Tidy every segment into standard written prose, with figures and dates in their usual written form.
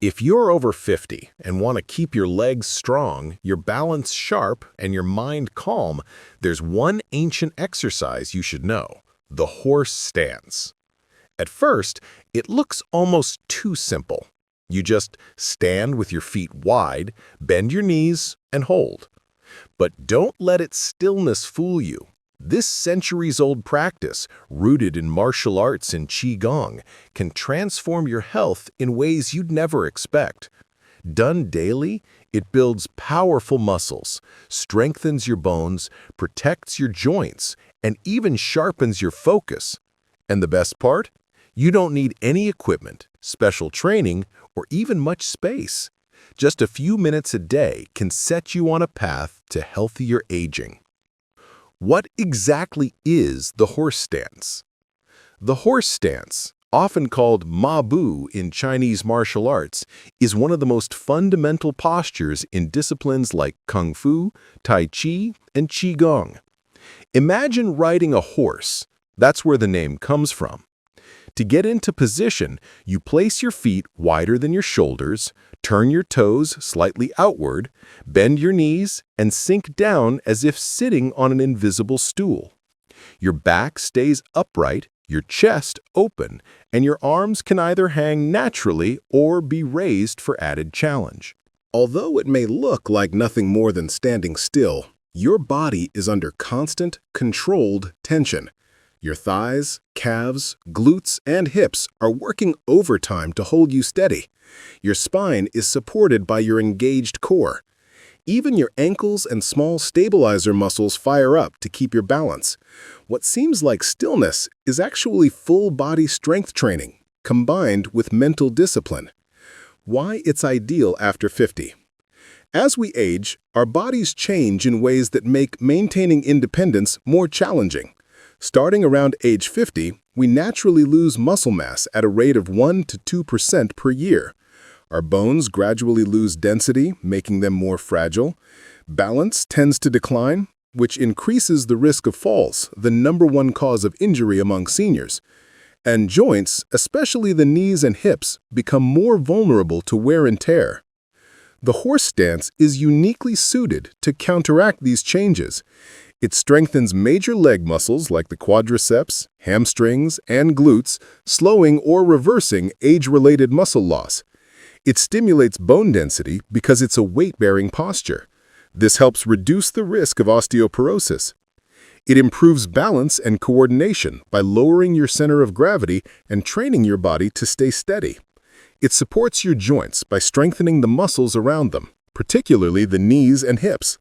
If you're over 50 and want to keep your legs strong, your balance sharp, and your mind calm, there's one ancient exercise you should know: the horse stance. At first, it looks almost too simple. You just stand with your feet wide, bend your knees, and hold. But don't let its stillness fool you. This centuries-old practice, rooted in martial arts and Qigong, can transform your health in ways you'd never expect. Done daily, it builds powerful muscles, strengthens your bones, protects your joints, and even sharpens your focus. And the best part? You don't need any equipment, special training, or even much space. Just a few minutes a day can set you on a path to healthier aging. What exactly is the horse stance? The horse stance, often called Ma Bu in Chinese martial arts, is one of the most fundamental postures in disciplines like Kung Fu, Tai Chi, and Qigong. Imagine riding a horse. That's where the name comes from. To get into position, you place your feet wider than your shoulders, turn your toes slightly outward, bend your knees, and sink down as if sitting on an invisible stool. Your back stays upright, your chest open, and your arms can either hang naturally or be raised for added challenge. Although it may look like nothing more than standing still, your body is under constant, controlled tension. Your thighs, calves, glutes, and hips are working overtime to hold you steady. Your spine is supported by your engaged core. Even your ankles and small stabilizer muscles fire up to keep your balance. What seems like stillness is actually full-body strength training, combined with mental discipline. Why it's ideal after 50. As we age, our bodies change in ways that make maintaining independence more challenging. Starting around age 50, we naturally lose muscle mass at a rate of 1 to 2% per year. Our bones gradually lose density, making them more fragile. Balance tends to decline, which increases the risk of falls, the #1 cause of injury among seniors. And joints, especially the knees and hips, become more vulnerable to wear and tear. The horse stance is uniquely suited to counteract these changes. It strengthens major leg muscles like the quadriceps, hamstrings, and glutes, slowing or reversing age-related muscle loss. It stimulates bone density because it's a weight-bearing posture. This helps reduce the risk of osteoporosis. It improves balance and coordination by lowering your center of gravity and training your body to stay steady. It supports your joints by strengthening the muscles around them, particularly the knees and hips.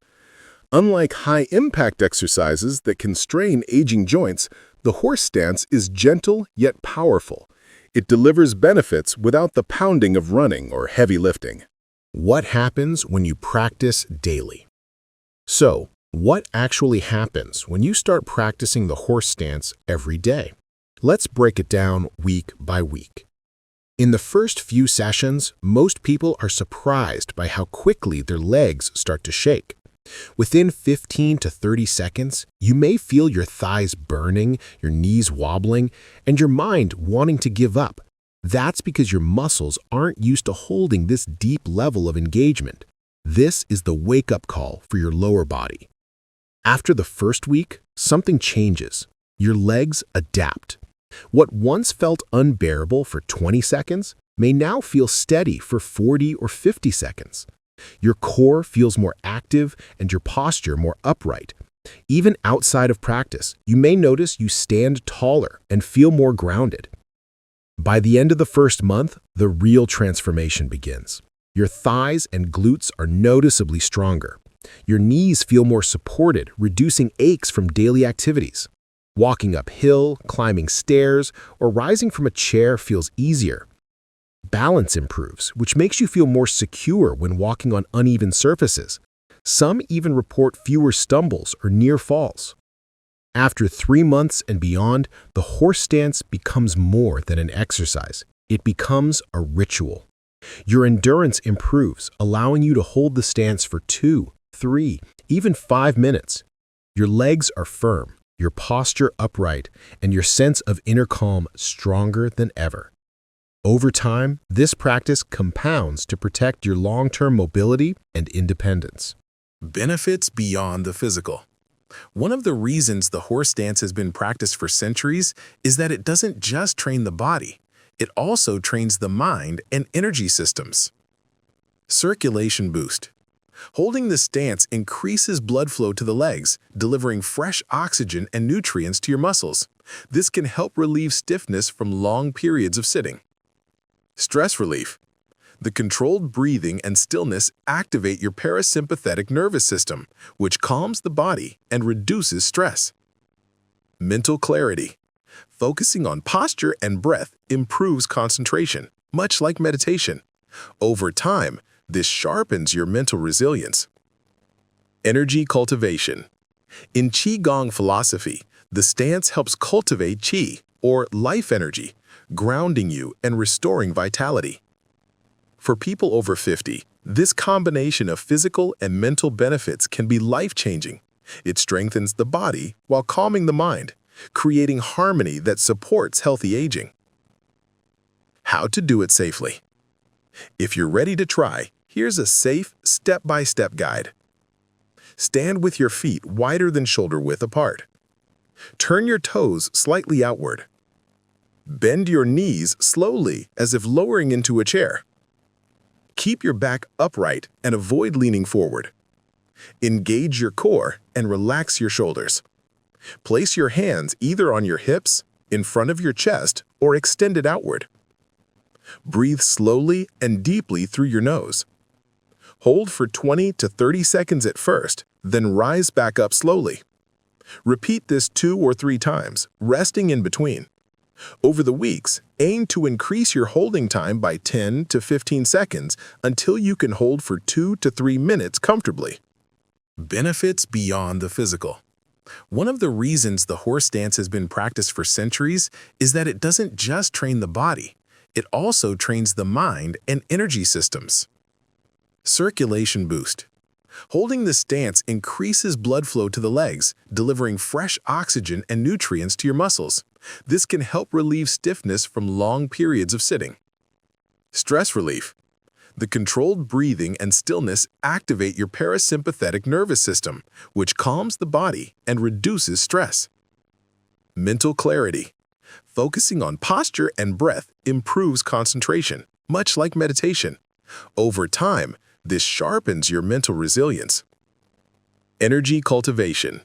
Unlike high-impact exercises that can strain aging joints, the horse stance is gentle yet powerful. It delivers benefits without the pounding of running or heavy lifting. What happens when you practice daily? So, what actually happens when you start practicing the horse stance every day? Let's break it down week by week. In the first few sessions, most people are surprised by how quickly their legs start to shake. Within 15 to 30 seconds, you may feel your thighs burning, your knees wobbling, and your mind wanting to give up. That's because your muscles aren't used to holding this deep level of engagement. This is the wake-up call for your lower body. After the first week, something changes. Your legs adapt. What once felt unbearable for 20 seconds may now feel steady for 40 or 50 seconds. Your core feels more active and your posture more upright. Even outside of practice, you may notice you stand taller and feel more grounded. By the end of the first month, the real transformation begins. Your thighs and glutes are noticeably stronger. Your knees feel more supported, reducing aches from daily activities. Walking uphill, climbing stairs, or rising from a chair feels easier. Balance improves, which makes you feel more secure when walking on uneven surfaces. Some even report fewer stumbles or near falls. After 3 months and beyond, the horse stance becomes more than an exercise. It becomes a ritual. Your endurance improves, allowing you to hold the stance for 2, 3, even 5 minutes. Your legs are firm, your posture upright, and your sense of inner calm stronger than ever. Over time, this practice compounds to protect your long-term mobility and independence. Benefits beyond the physical. One of the reasons the horse dance has been practiced for centuries is that it doesn't just train the body, it also trains the mind and energy systems. Circulation boost. Holding this stance increases blood flow to the legs, delivering fresh oxygen and nutrients to your muscles. This can help relieve stiffness from long periods of sitting. Stress relief. The controlled breathing and stillness activate your parasympathetic nervous system, which calms the body and reduces stress. Mental clarity. Focusing on posture and breath improves concentration, much like meditation. Over time, this sharpens your mental resilience. Energy cultivation. In Qigong philosophy, the stance helps cultivate Qi, or life energy, grounding you and restoring vitality. For people over 50, this combination of physical and mental benefits can be life-changing. It strengthens the body while calming the mind, creating harmony that supports healthy aging. How to do it safely. If you're ready to try, here's a safe, step-by-step guide. Stand with your feet wider than shoulder width apart. Turn your toes slightly outward. Bend your knees slowly as if lowering into a chair. Keep your back upright and avoid leaning forward. Engage your core and relax your shoulders. Place your hands either on your hips, in front of your chest, or extended outward. Breathe slowly and deeply through your nose. Hold for 20 to 30 seconds at first, then rise back up slowly. Repeat this 2 or 3 times, resting in between. Over the weeks, aim to increase your holding time by 10 to 15 seconds until you can hold for 2 to 3 minutes comfortably. Benefits beyond the physical. One of the reasons the horse dance has been practiced for centuries is that it doesn't just train the body, it also trains the mind and energy systems. Circulation boost. Holding this stance increases blood flow to the legs, delivering fresh oxygen and nutrients to your muscles. This can help relieve stiffness from long periods of sitting. Stress relief. The controlled breathing and stillness activate your parasympathetic nervous system, which calms the body and reduces stress. Mental clarity. Focusing on posture and breath improves concentration, much like meditation. Over time, this sharpens your mental resilience. Energy cultivation.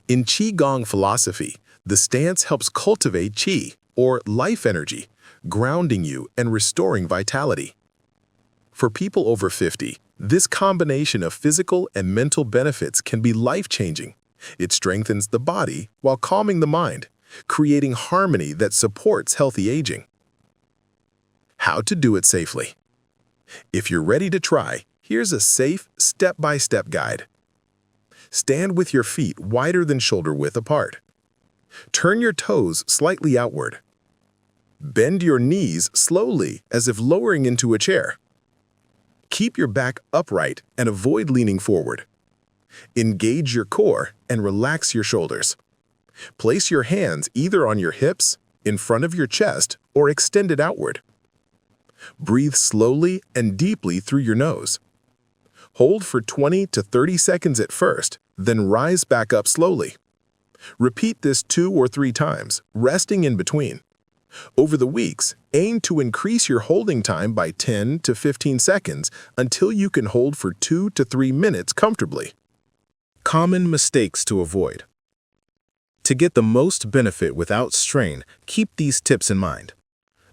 In Qigong philosophy, the stance helps cultivate Qi, or life energy, grounding you and restoring vitality. For people over 50, this combination of physical and mental benefits can be life-changing. It strengthens the body while calming the mind, creating harmony that supports healthy aging. How to do it safely. If you're ready to try, here's a safe, step-by-step guide. Stand with your feet wider than shoulder width apart. Turn your toes slightly outward. Bend your knees slowly as if lowering into a chair. Keep your back upright and avoid leaning forward. Engage your core and relax your shoulders. Place your hands either on your hips, in front of your chest, or extended outward. Breathe slowly and deeply through your nose. Hold for 20 to 30 seconds at first, then rise back up slowly. Repeat this 2 or 3 times, resting in between. Over the weeks, aim to increase your holding time by 10 to 15 seconds until you can hold for 2 to 3 minutes comfortably. Common mistakes to avoid. To get the most benefit without strain, keep these tips in mind.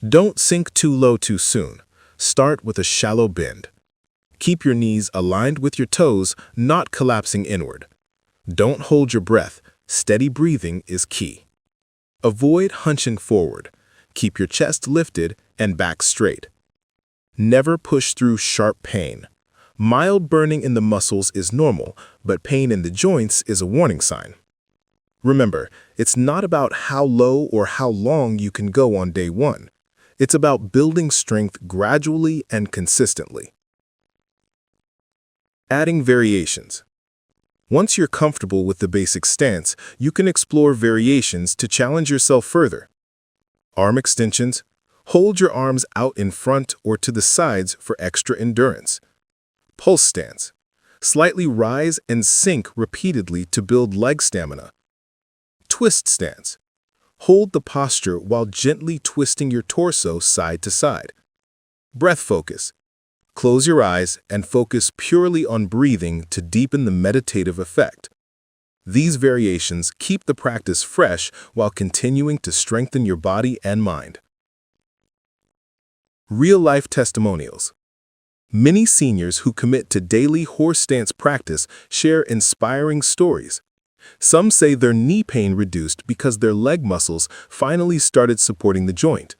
Don't sink too low too soon. Start with a shallow bend. Keep your knees aligned with your toes, not collapsing inward. Don't hold your breath. Steady breathing is key. Avoid hunching forward. Keep your chest lifted and back straight. Never push through sharp pain. Mild burning in the muscles is normal, but pain in the joints is a warning sign. Remember, it's not about how low or how long you can go on day 1. It's about building strength gradually and consistently. Adding variations. Once you're comfortable with the basic stance, you can explore variations to challenge yourself further. Arm extensions. Hold your arms out in front or to the sides for extra endurance. Pulse stance. Slightly rise and sink repeatedly to build leg stamina. Twist stance. Hold the posture while gently twisting your torso side to side. Breath focus. Close your eyes and focus purely on breathing to deepen the meditative effect. These variations keep the practice fresh while continuing to strengthen your body and mind. Real-life testimonials. Many seniors who commit to daily horse stance practice share inspiring stories. Some say their knee pain reduced because their leg muscles finally started supporting the joint.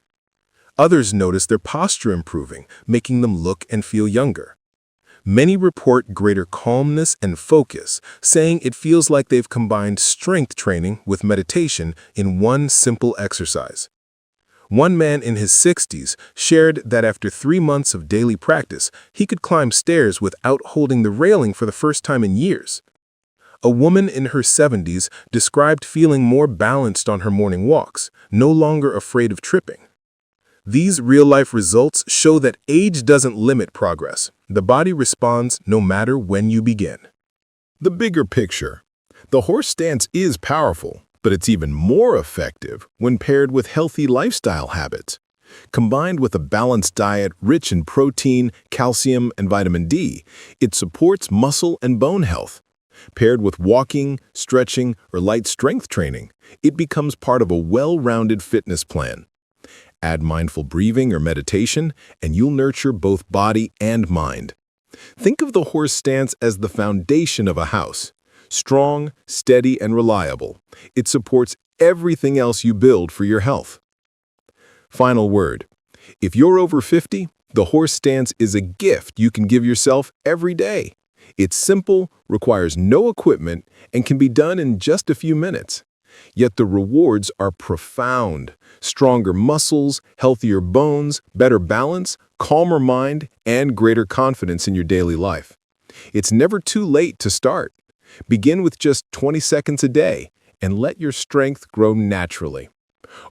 Others notice their posture improving, making them look and feel younger. Many report greater calmness and focus, saying it feels like they've combined strength training with meditation in one simple exercise. One man in his 60s shared that after 3 months of daily practice, he could climb stairs without holding the railing for the first time in years. A woman in her 70s described feeling more balanced on her morning walks, no longer afraid of tripping. These real-life results show that age doesn't limit progress. The body responds no matter when you begin. The bigger picture. The horse stance is powerful, but it's even more effective when paired with healthy lifestyle habits. Combined with a balanced diet rich in protein, calcium, and vitamin D, it supports muscle and bone health. Paired with walking, stretching, or light strength training, it becomes part of a well-rounded fitness plan. Add mindful breathing or meditation, and you'll nurture both body and mind. Think of the horse stance as the foundation of a house. Strong, steady, and reliable, it supports everything else you build for your health. Final word. If you're over 50, the horse stance is a gift you can give yourself every day. It's simple, requires no equipment, and can be done in just a few minutes. Yet the rewards are profound. Stronger muscles, healthier bones, better balance, calmer mind, and greater confidence in your daily life. It's never too late to start. Begin with just 20 seconds a day and let your strength grow naturally.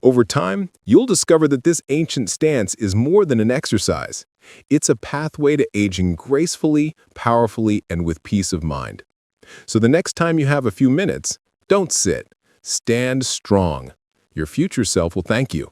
Over time, you'll discover that this ancient stance is more than an exercise. It's a pathway to aging gracefully, powerfully, and with peace of mind. So the next time you have a few minutes, don't sit. Stand strong. Your future self will thank you.